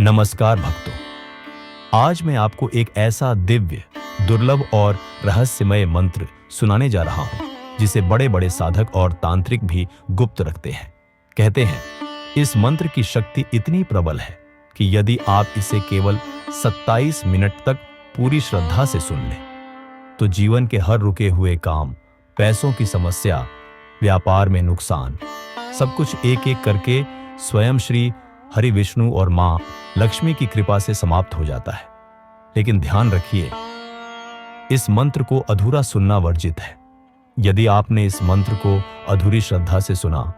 नमस्कार भक्तों, आज मैं आपको एक ऐसा दिव्य, दुर्लभ और रहस्यमय मंत्र सुनाने जा रहा हूं, जिसे बड़े बड़े साधक और तांत्रिक भी गुप्त रखते हैं। कहते हैं, इस मंत्र की शक्ति इतनी प्रबल है कि यदि आप इसे केवल 27 मिनट तक पूरी श्रद्धा से सुन लें, तो जीवन के हर रुके हुए काम, पैसों की समस्या, व्यापार में नुकसान, सब कुछ एक एक करके स्वयं श्री हरि विष्णु और मां लक्ष्मी की कृपा से समाप्त हो जाता है। लेकिन ध्यान रखिए, इस मंत्र को अधूरा सुनना वर्जित है। यदि आपने इस मंत्र को अधूरी श्रद्धा से सुना,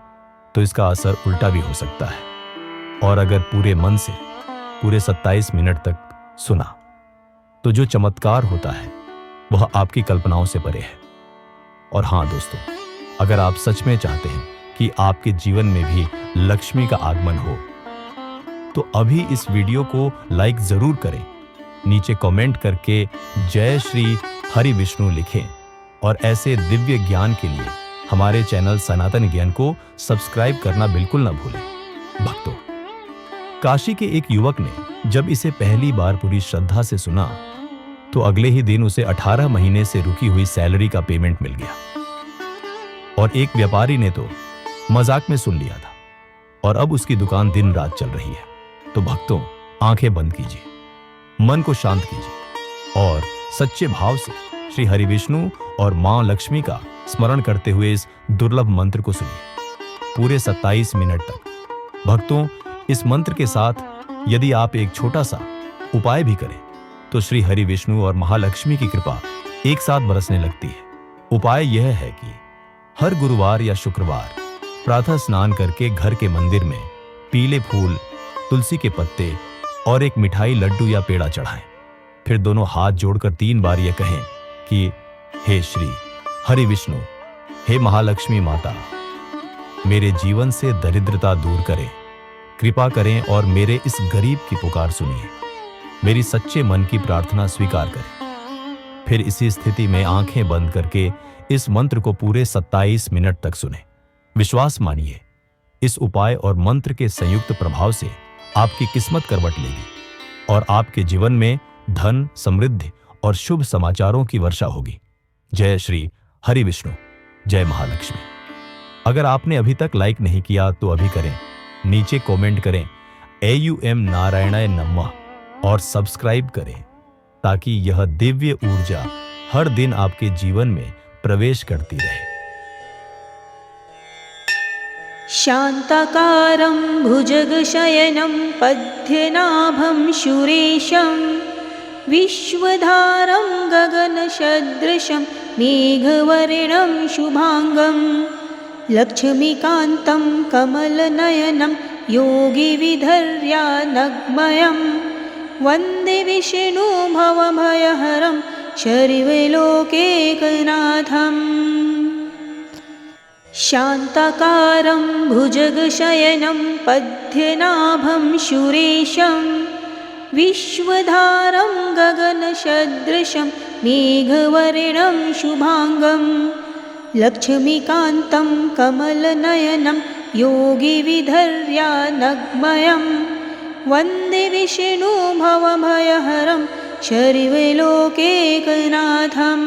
तो इसका असर उल्टा भी हो सकता है। और अगर पूरे मन से पूरे 27 मिनट तक सुना, तो जो चमत्कार होता है वह आपकी कल्पनाओं से परे है। और हां दोस्तों, अगर आप सच में चाहते हैं कि आपके जीवन में भी लक्ष्मी का आगमन हो, तो अभी इस वीडियो को लाइक जरूर करें, नीचे कमेंट करके जय श्री हरि विष्णु लिखें और ऐसे दिव्य ज्ञान के लिए हमारे चैनल सनातन ज्ञान को सब्सक्राइब करना बिल्कुल न भूलें। भक्तों, काशी के एक युवक ने जब इसे पहली बार पूरी श्रद्धा से सुना, तो अगले ही दिन उसे 18 महीने से रुकी हुई सैलरी का पेमेंट मिल गया। और एक व्यापारी ने तो मजाक में सुन लिया था, और अब उसकी दुकान दिन रात चल रही है। तो भक्तों, आंखें बंद कीजिए, मन को शांत कीजिए और सच्चे भाव से श्री हरि विष्णु और मां लक्ष्मी का स्मरण करते हुए इस दुर्लभ मंत्र को सुनिए पूरे 27 मिनट तक। भक्तों, इस मंत्र के साथ यदि आप एक छोटा सा उपाय भी करें, तो श्री हरि विष्णु और महालक्ष्मी की कृपा एक साथ बरसने लगती है। उपाय यह है कि हर गुरुवार या शुक्रवार प्रातः स्नान करके घर के मंदिर में पीले फूल, तुलसी के पत्ते और एक मिठाई, लड्डू या पेड़ा चढ़ाएं। फिर दोनों हाथ जोड़कर 3 बार यह कहें कि हे श्री हरि विष्णु, हे महालक्ष्मी माता, मेरे जीवन से दरिद्रता दूर करें, कृपा करें और मेरे इस गरीब की पुकार सुनिए, मेरी सच्चे मन की प्रार्थना स्वीकार करें। फिर इसी स्थिति में आंखें बंद करके इस मंत्र को पूरे 27 मिनट तक सुने। विश्वास मानिए, इस उपाय और मंत्र के संयुक्त प्रभाव से आपकी किस्मत करवट लेगी और आपके जीवन में धन, समृद्धि और शुभ समाचारों की वर्षा होगी। जय श्री हरि विष्णु, जय महालक्ष्मी। अगर आपने अभी तक लाइक नहीं किया तो अभी करें, नीचे कमेंट करें AUM नारायणाय नमः और सब्सक्राइब करें, ताकि यह दिव्य ऊर्जा हर दिन आपके जीवन में प्रवेश करती रहे। शान्ताकारं भुजगशयनं पद्मनाभं सुरेशं विश्वधारं गगनसदृशं मेघवर्णं शुभांगं लक्ष्मीकान्तं कमलनयनं योगिविधर्यानग्मयं वन्दे विष्णु भवभयहरं सर्वलोकैकनाथम्। शान्ताकारं भुजगशयनं पद्मनाभं सुरेशं विश्वधारं गगनसदृशं मेघवर्णं शुभांगं लक्ष्मीकान्तं कमलनयनं योगिविधर्यानग्मयं वन्दे विष्णु भवभयहरं सर्वलोकैकनाथम्।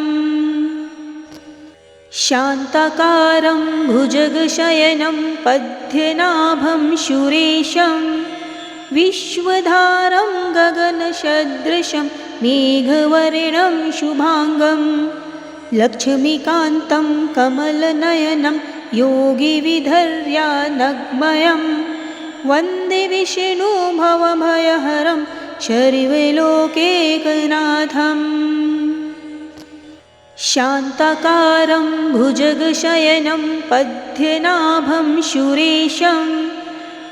शान्ताकारं भुजगशयनं पद्मनाभं सुरेशं विश्वधारं गगनसदृशं मेघवर्णं शुभांगं लक्ष्मीकान्तं कमलनयनं योगिविधर्यानग्मयं वन्दे विष्णु भवभयहरं सर्वलोकैकनाथम्। शान्ताकारं भुजगशयनं पद्मनाभं सुरेशं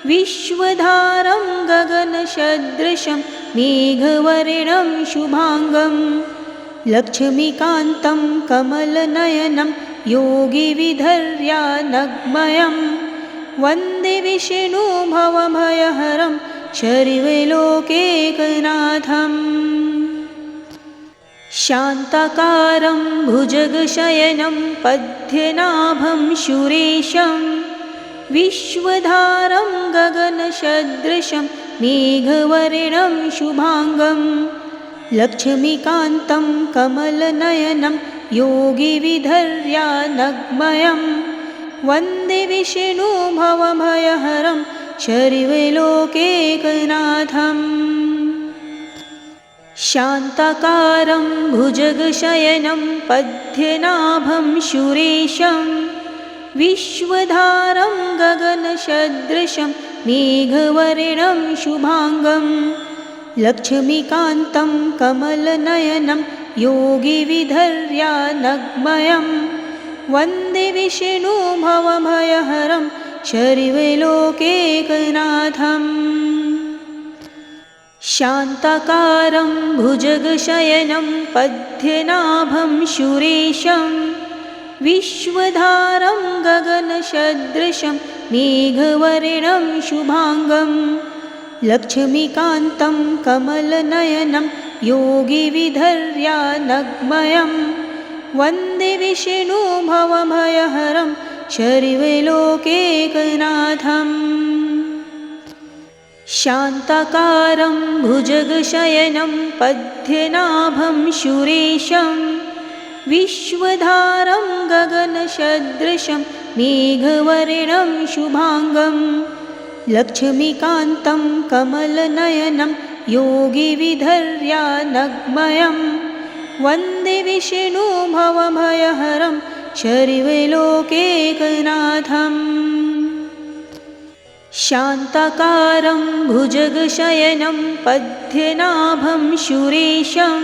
विश्वधारं गगनसदृशं मेघवर्णं शुभांगं लक्ष्मीकान्तं कमलनयनं योगिविधर्यानग्मयं वन्दे विष्णु भवभयहरं सर्वलोकैकनाथम्। शान्ताकारं भुजगशयनं पद्मनाभं सुरेशं विश्वधारं गगनसदृशं मेघवर्णं शुभाङ्गं लक्ष्मीकान्तं कमलनयनं योगिविधर्यानग्मयं वन्दे विष्णुभवभयहरं सर्वलोकैकनाथम् शान्ताकारं भुजगशयनं पद्मनाभं सुरेशं विश्वधारं गगनसदृशं मेघवर्णं शुभाङ्गं लक्ष्मीकान्तं कमलनयनं योगिविधर्यानग्मयं वन्दे विष्णुभवभयहरं सर्वलोकैकनाथम् शान्ताकारं भुजगशयनं पद्मनाभं सुरेशं विश्वधारं गगनसदृशं मेघवर्णं शुभाङ्गं लक्ष्मीकान्तं कमलनयनं योगिविधर्यानग्मयं वन्दे विष्णुभवभयहरं सर्वलोकैकनाथम् शान्ताकारं भुजगशयनं पद्मनाभं सुरेशं विश्वधारं गगनसदृशं मेघवर्णं शुभाङ्गं लक्ष्मीकान्तं कमलनयनं योगिविधर्यानग्मयं वन्दे विष्णुभवभयहरं सर्वलोकैकनाथम् शान्ताकारं भुजगशयनं पद्मनाभं सुरेशं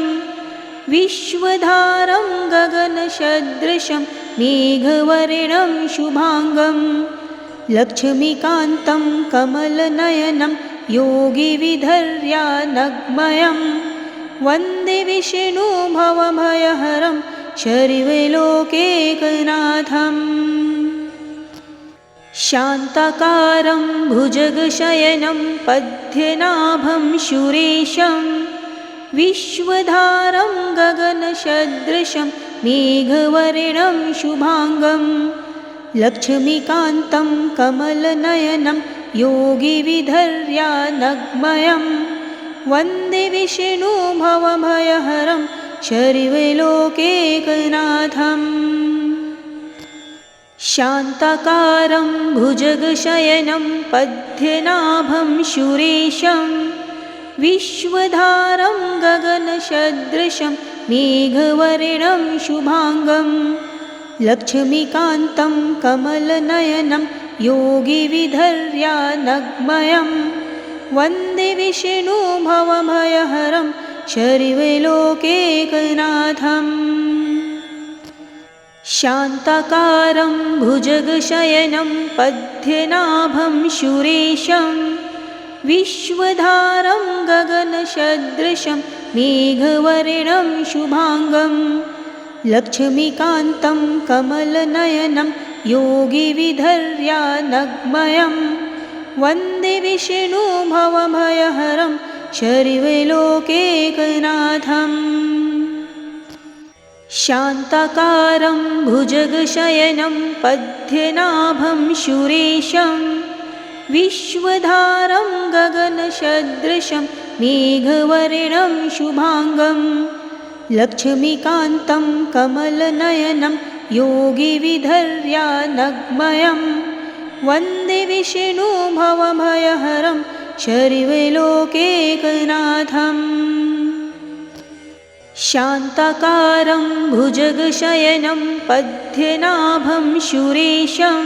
विश्वधारं गगनसदृशं मेघवर्णं शुभाङ्गं लक्ष्मीकान्तं कमलनयनं योगिविधर्यानग्मयं वन्दे विष्णुभवभयहरं सर्वलोकैकनाथम् शान्ताकारं भुजगशयनं पद्मनाभं सुरेशं विश्वधारं गगनसदृशं मेघवर्णं शुभाङ्गं लक्ष्मीकान्तं कमलनयनं योगिविधर्यानग्मयं वन्दे विष्णुभवभयहरं सर्वलोकैकनाथम् शान्ताकारं भुजगशयनं पद्मनाभं सुरेशं विश्वधारं गगनसदृशं मेघवर्णं शुभाङ्गं लक्ष्मीकान्तं कमलनयनं योगिविधर्यानग्मयं वन्दे विष्णुभवभयहरं सर्वलोकैकनाथम् शान्ताकारं भुजगशयनं पद्मनाभं सुरेशं विश्वधारं गगनसदृशं मेघवर्णं शुभाङ्गं लक्ष्मीकान्तं कमलनयनं योगिविधर्यानग्मयं वन्दे विष्णुभवभयहरं सर्वलोकैकनाथम् शान्ताकारं भुजगशयनं पद्मनाभं सुरेशं विश्वधारं गगनसदृशं मेघवर्णं शुभाङ्गं लक्ष्मीकान्तं कमलनयनं योगिविधर्यानग्मयं वन्दे विष्णुभवभयहरं सर्वलोकैकनाथम् शान्ताकारं भुजगशयनं पद्मनाभं सुरेशं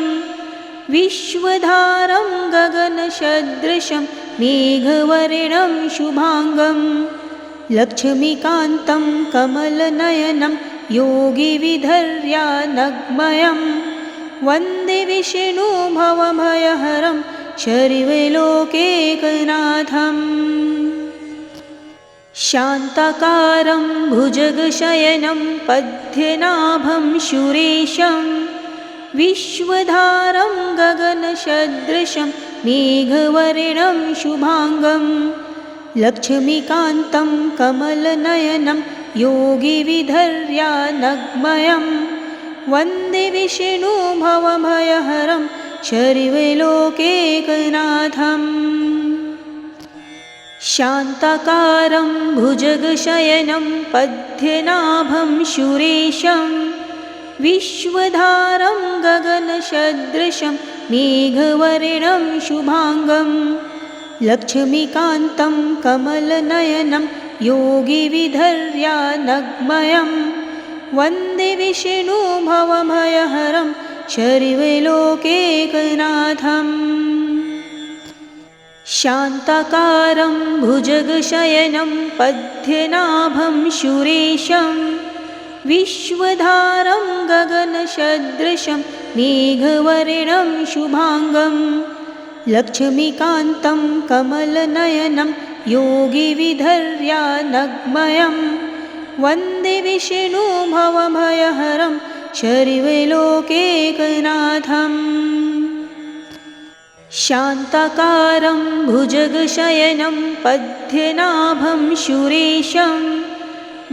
विश्वधारं गगनसदृशं मेघवर्णं शुभाङ्गं लक्ष्मीकान्तं कमलनयनं योगिविधर्यानग्मयं वन्दे विष्णुभवभयहरं सर्वलोकैकनाथम् शान्ताकारं भुजगशयनं पद्मनाभं सुरेशं विश्वधारं गगनसदृशं मेघवर्णं शुभाङ्गं लक्ष्मीकान्तं कमलनयनं योगिविधर्यानग्मयं वन्दे विष्णुभवभयहरं शर्वलोकैकनाथम् शान्ताकारं भुजगशयनं पद्मनाभं सुरेशं विश्वधारं गगनसदृशं मेघवर्णं शुभांगं लक्ष्मीकान्तं कमलनयनं योगिविधर्यानग्मयं वन्दे विष्णुभवभयहरं शर्वलोकैकनाथम् शान्ताकारं भुजगशयनं पद्मनाभं सुरेशं विश्वधारं गगनसदृशं मेघवर्णं शुभांगं लक्ष्मीकान्तं कमलनयनं योगिविधर्यानग्मयं वन्दे विष्णुभवभयहरं शर्वलोकैकनाथम् शान्ताकारं भुजगशयनं पद्मनाभं सुरेशं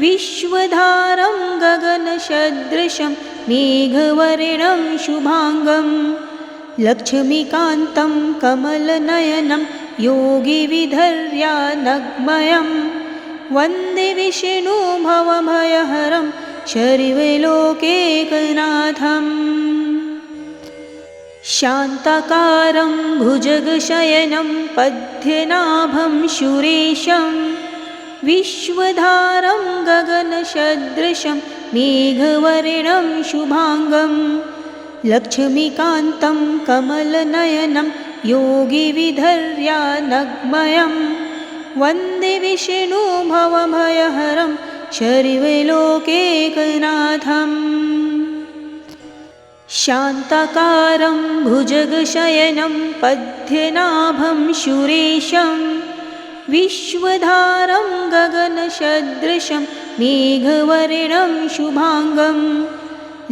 विश्वधारं गगनसदृशं मेघवर्णं शुभांगं लक्ष्मीकान्तं कमलनयनं योगिविधर्यानग्मयं वन्दे विष्णुभवभयहरं शर्वलोकैकनाथम् शान्ताकारं भुजगशयनं पद्मनाभं सुरेशं विश्वधारं गगनसदृशं मेघवर्णं शुभांगं लक्ष्मीकान्तं कमलनयनं योगिविधर्यानग्मयं वन्दे विष्णुभवभयहरं शर्वलोकैकनाथम् शान्ताकारं भुजगशयनं पद्मनाभं सुरेशं विश्वधारं गगनसदृशं मेघवर्णं शुभांगं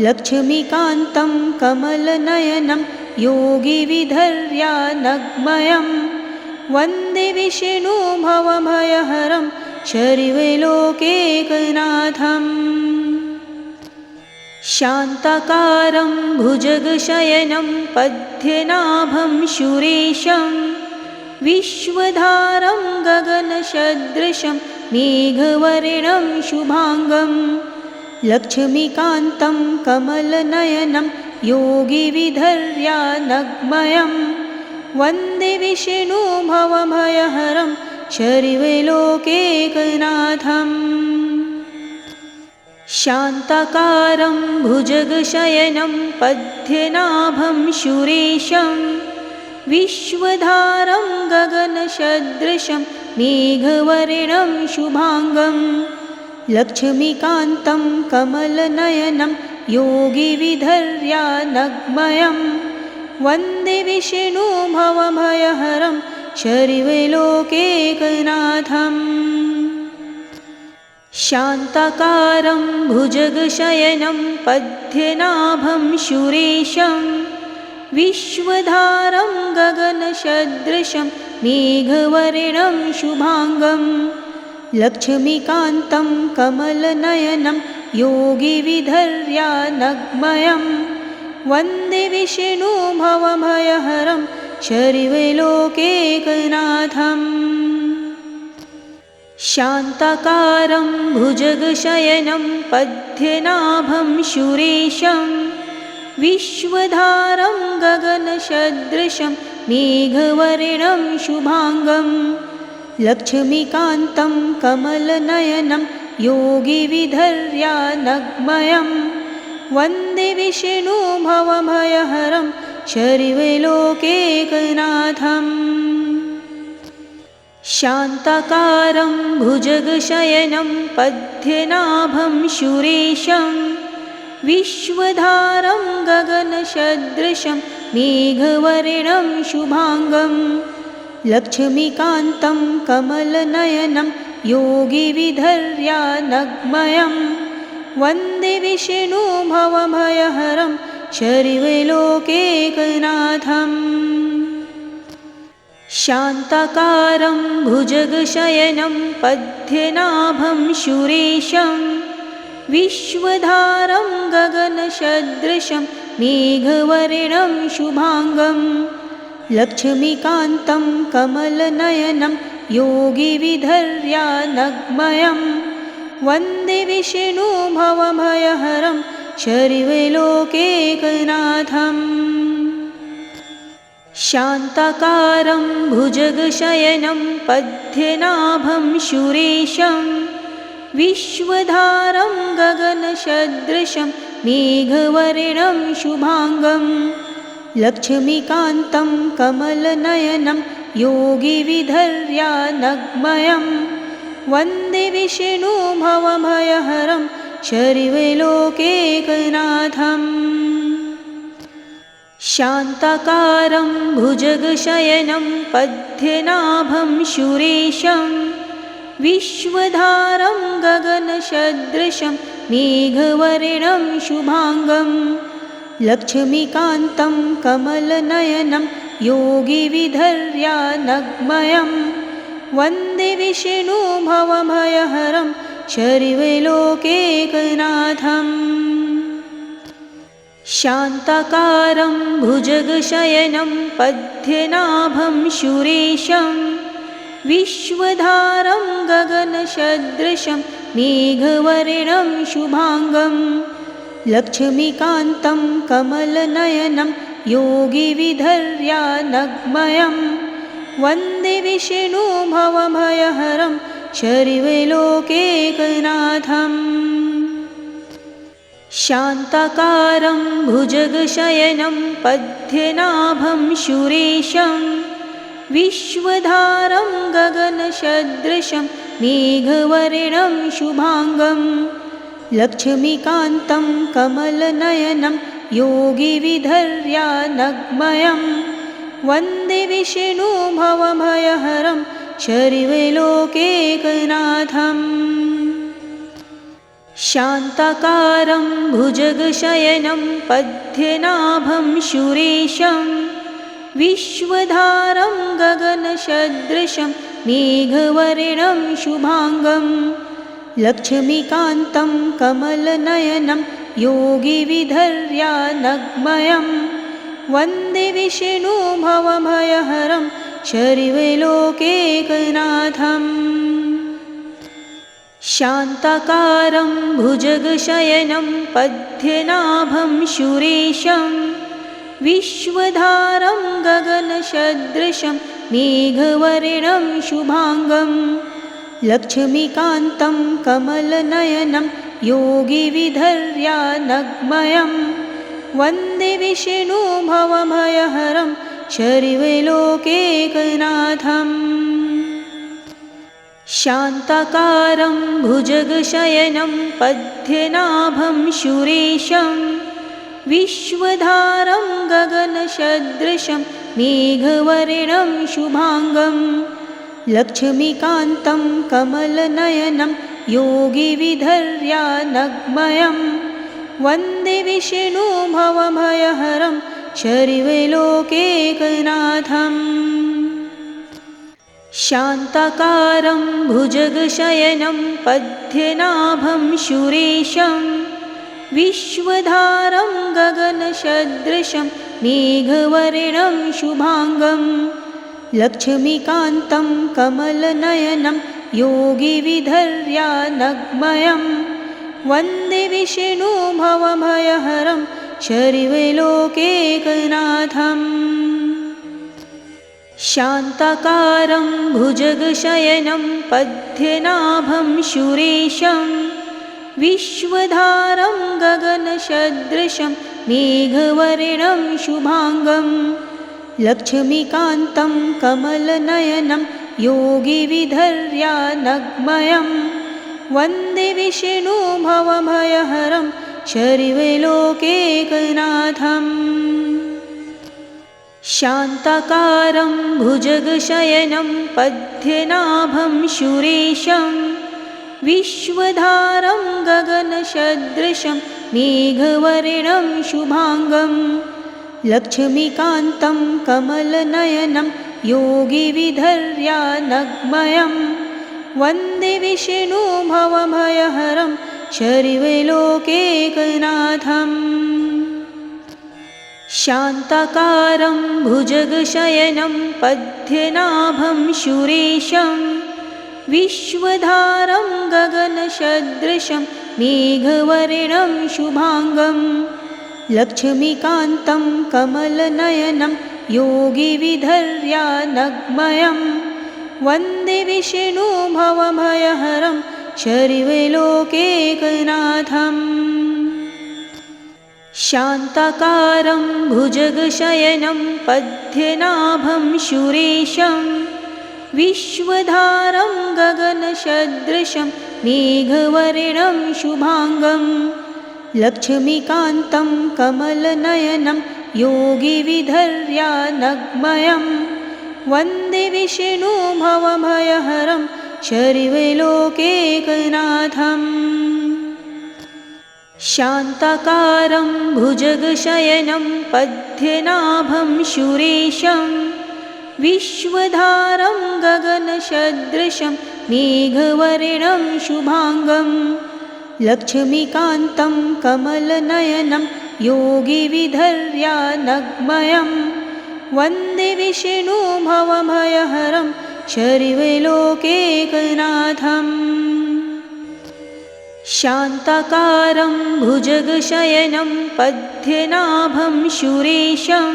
लक्ष्मीकान्तं कमलनयनं योगिविधर्यानग्मयं वन्दे विष्णुभवभयहरं शर्वलोकैकनाथम् शान्ताकारं भुजगशयनं पद्मनाभं सुरेशं विश्वधारं गगनसदृशं मेघवर्णं शुभांगं लक्ष्मीकान्तं कमलनयनं योगिविधर्यानग्मयं वन्दे विष्णुभवभयहरं शर्वलोकैकनाथम् शान्ताकारं भुजगशयनं पद्मनाभं सुरेशं विश्वधारं गगनसदृशं मेघवर्णं शुभांगं लक्ष्मीकान्तं कमलनयनं योगिविधर्यानग्मयं वन्दे विष्णुभवभयहरं शर्वलोकैकनाथम् शान्ताकारं भुजगशयनं पद्मनाभं सुरेशं विश्वधारं गगनसदृशं मेघवर्णं शुभांगं लक्ष्मीकान्तं कमलनयनं योगिविधर्यानग्मयं वन्दे विष्णुभवभयहरं शर्वलोकैकनाथम् शान्ताकारं भुजगशयनं पद्मनाभं सुरेशं विश्वधारं गगनसदृशं मेघवर्णं शुभांगं लक्ष्मीकान्तं कमलनयनं योगिविधर्यानग्मयं वन्दे विष्णुभवभयहरं शर्वलोकैकनाथम् शान्ताकारं भुजगशयनं पद्मनाभं सुरेशं विश्वधारं गगनसदृशं मेघवर्णं शुभांगं लक्ष्मीकान्तं कमलनयनं योगिविधर्यानग्मयं वन्दे विष्णुभवभयहरं शर्वलोकैकनाथम् शान्ताकारं भुजगशयनं पद्मनाभं सुरेशं विश्वधारं गगनसदृशं मेघवर्णं शुभाङ्गं लक्ष्मीकान्तं कमलनयनं योगिविधर्यानग्मयं वन्दे विष्णु भवभयहरं शर्वलोकैकनाथम् शान्ताकारं भुजगशयनं पद्मनाभं सुरेशं विश्वधारं गगनसदृशं मेघवर्णं शुभाङ्गं लक्ष्मीकान्तं कमलनयनं योगिविधर्यानग्मयं वन्दे विष्णु भवभयहरं शर्वलोकैकनाथम् शान्ताकारं भुजगशयनं पद्मनाभं सुरेशं विश्वधारं गगनसदृशं मेघवर्णं शुभाङ्गं लक्ष्मीकान्तं कमलनयनं योगिविधर्यानग्मयं वन्दे विष्णु भवभयहरं शर्वलोकैकनाथम् शान्ताकारं भुजगशयनं पद्मनाभं सुरेशं विश्वधारं गगनसदृशं मेघवर्णं शुभाङ्गं लक्ष्मीकान्तं कमलनयनं योगिविधर्यानग्मयं वन्दे विष्णु भवभयहरं शर्वलोकैकनाथम् शान्ताकारं भुजगशयनं पद्मनाभं सुरेशं विश्वधारं गगनसदृशं मेघवर्णं शुभाङ्गं लक्ष्मीकान्तं कमलनयनं योगिविधर्यानग्मयं वन्दे विष्णु भवभयहरं शर्वलोकैकनाथम् शान्ताकारं भुजगशयनं पद्मनाभं सुरेशं विश्वधारं गगनसदृशं मेघवर्णं शुभाङ्गं लक्ष्मीकान्तं कमलनयनं योगिविधर्यानग्मयं वन्दे विष्णु भवभयहरं शर्वलोकैकनाथम् शान्ताकारं भुजगशयनं पद्मनाभं सुरेशं विश्वधारं गगनसदृशं मेघवर्णं शुभाङ्गं लक्ष्मीकान्तं कमलनयनं योगिविधर्यानग्मयं वन्दे विष्णु भवभयहरं शर्वलोकैकनाथम् शान्ताकारं भुजगशयनं पद्मनाभं सुरेशं विश्वधारं गगनसदृशं मेघवर्णं शुभाङ्गं लक्ष्मीकान्तं कमलनयनं योगिविधर्यानग्मयं वन्दे विष्णु भवभयहरं शर्वलोकैकनाथम् शान्ताकारं भुजगशयनं पद्मनाभं सुरेशं विश्वधारं गगनसदृशं मेघवर्णं शुभाङ्गं लक्ष्मीकान्तं कमलनयनं योगिविधर्यानग्मयं वन्दे विष्णु भवभयहरं शर्वलोकैकनाथम् शान्ताकारं भुजगशयनं पद्मनाभं सुरेशं विश्वधारं गगनसदृशं मेघवर्णं शुभाङ्गं लक्ष्मीकान्तं कमलनयनं योगिविधर्यानग्मयं वन्दे विष्णु भवभयहरं शर्वलोकैकनाथम् शान्ताकारं भुजगशयनं पद्मनाभं सुरेशं विश्वधारं गगनसदृशं मेघवर्णं शुभाङ्गं लक्ष्मीकान्तं कमलनयनं योगिविधर्यानग्मयं वन्दे विष्णु भवभयहरं शर्वलोकैकनाथम् शान्ताकारं भुजगशयनं पद्मनाभं सुरेशं विश्वधारं गगनसदृशं मेघवर्णं शुभांगं लक्ष्मीकान्तं कमलनयनं योगिविधर्यानग्मयं वन्दे विष्णु भवभयहरं सर्वलोकैकनाथम्। शान्ताकारं भुजगशयनं पद्मनाभं सुरेशं विश्वधारं गगनसदृशं मेघवर्णं शुभांगं लक्ष्मीकान्तं कमलनयनं योगिविधर्यानग्मयं वन्दे विष्णु भवभयहरं सर्वलोकैकनाथम्। शान्ताकारं भुजगशयनं पद्मनाभं सुरेशं विश्वधारं गगनसदृशं मेघवर्णं शुभांगं लक्ष्मीकान्तं कमलनयनं योगिविधर्यानग्मयं वन्दे विष्णु भवभयहरं सर्वलोकैकनाथम्। शान्ताकारं भुजगशयनं पद्मनाभं सुरेशं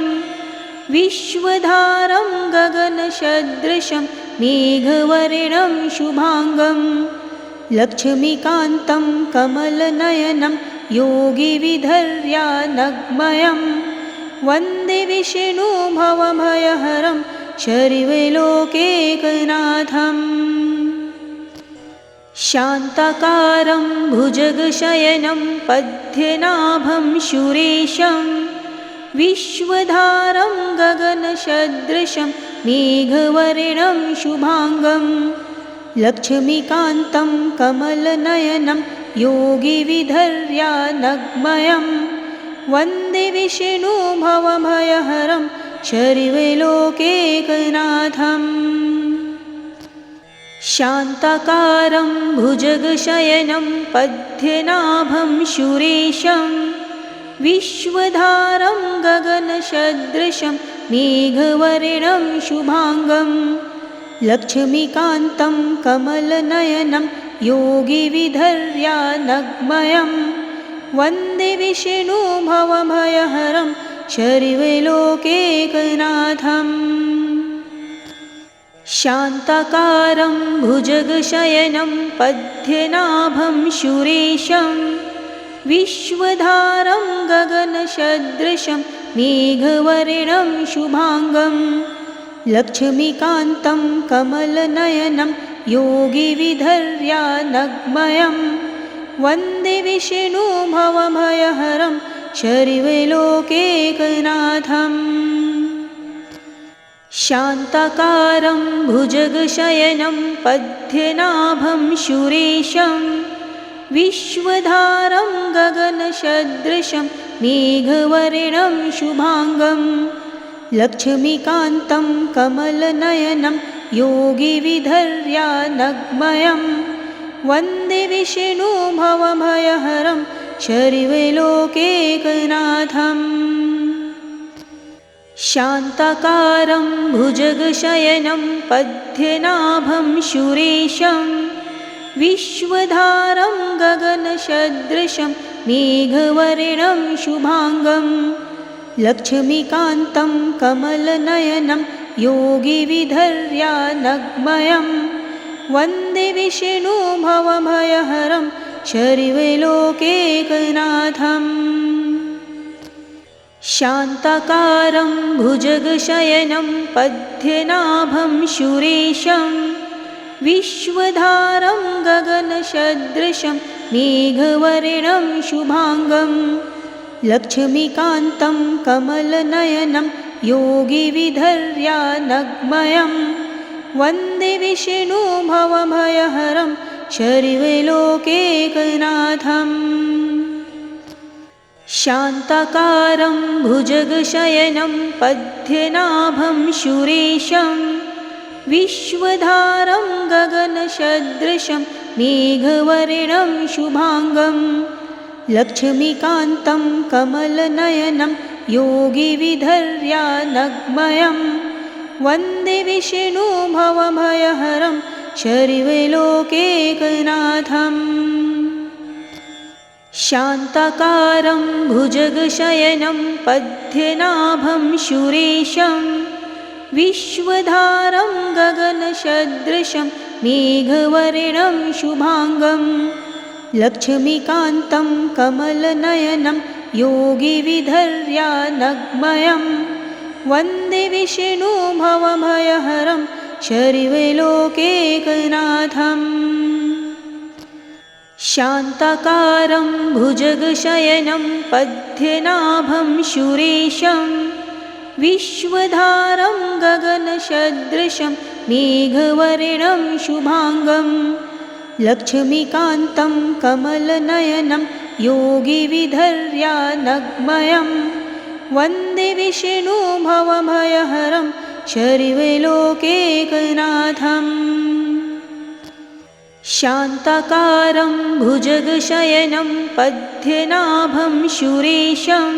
विश्वधारं गगनसदृशं मेघवर्णं शुभांगं लक्ष्मीकान्तं कमलनयनं योगिविधर्यानग्मयं वन्दे विष्णु भवभयहरं सर्वलोकैकनाथम्। शान्ताकारं भुजगशयनं पद्मनाभं सुरेशं विश्वधारं गगनसदृशं मेघवर्णं शुभांगं लक्ष्मीकान्तं कमलनयनं योगिविधर्यानग्मयं वन्दे विष्णु भवभयहरं सर्वलोकैकनाथम्। शान्ताकारं भुजगशयनं पद्मनाभं सुरेशं विश्वधारं गगनसदृशं मेघवर्णं शुभांगं लक्ष्मीकान्तं कमलनयनं योगिविधर्यानग्मयं वन्दे विष्णु भवभयहरं सर्वलोकैकनाथम्। शान्ताकारं भुजगशयनं पद्मनाभं सुरेशं विश्वधारं गगनसदृशं मेघवर्णं शुभांगं लक्ष्मीकान्तं कमलनयनं योगिविधर्यानग्मयं वन्दे विष्णु भवभयहरं सर्वलोकैकनाथम्। शान्ताकारं भुजगशयनं पद्मनाभं सुरेशं विश्वधारं गगनसदृशं मेघवर्णं शुभांगं लक्ष्मीकान्तं कमलनयनं योगिविधर्यानग्मयं वन्दे विष्णु भवभयहरं सर्वलोकैकनाथम्। शान्ताकारं भुजगशयनं पद्मनाभं सुरेशं विश्वधारं गगनसदृशं मेघवर्णं शुभांगं लक्ष्मीकान्तं कमलनयनं योगिविधर्यानग्मयं वन्दे विष्णु भवभयहरं सर्वलोकैकनाथम्। शान्ताकारं भुजगशयनं पद्मनाभं सुरेशं विश्वधारं गगनसदृशं मेघवर्णं शुभांगं लक्ष्मीकान्तं कमलनयनं योगिविधर्यानग्मयं वन्दे विष्णु भवभयहरं सर्वलोकैकनाथम्। शान्ताकारं भुजगशयनं पद्मनाभं सुरेशं विश्वधारं गगनसदृशं मेघवर्णं शुभांगं लक्ष्मीकान्तं कमलनयनं योगिविधर्यानग्मयं वन्दे विष्णुभवभयहरं शर्वलोकैकनाथम् शान्ताकारं भुजगशयनं पद्मनाभं सुरेशं विश्वधारं गगनसदृशं मेघवर्णं शुभाङ्गं लक्ष्मीकान्तं कमलनयनं योगिविधर्यानग्मयं वन्दे विष्णुभवभयहरं शर्वलोकैकनाथम् शान्ताकारं भुजगशयनं पद्मनाभं सुरेशं विश्वधारं गगनसदृशं मेघवर्णं शुभाङ्गं लक्ष्मीकान्तं कमलनयनं योगिविधर्यानग्मयं वन्दे विष्णुभवभयहरं शर्वलोकैकनाथम् शान्ताकारं भुजगशयनं पद्मनाभं सुरेशं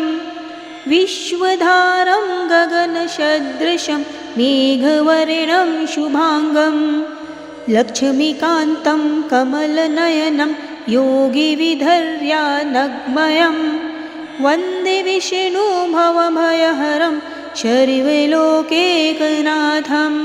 विश्वधारं गगनसदृशं मेघवर्णं शुभाङ्गं लक्ष्मीकान्तं कमलनयनं योगिविधर्यानग्मयं वन्दे विष्णुभवभयहरं शर्वलोकैकनाथम्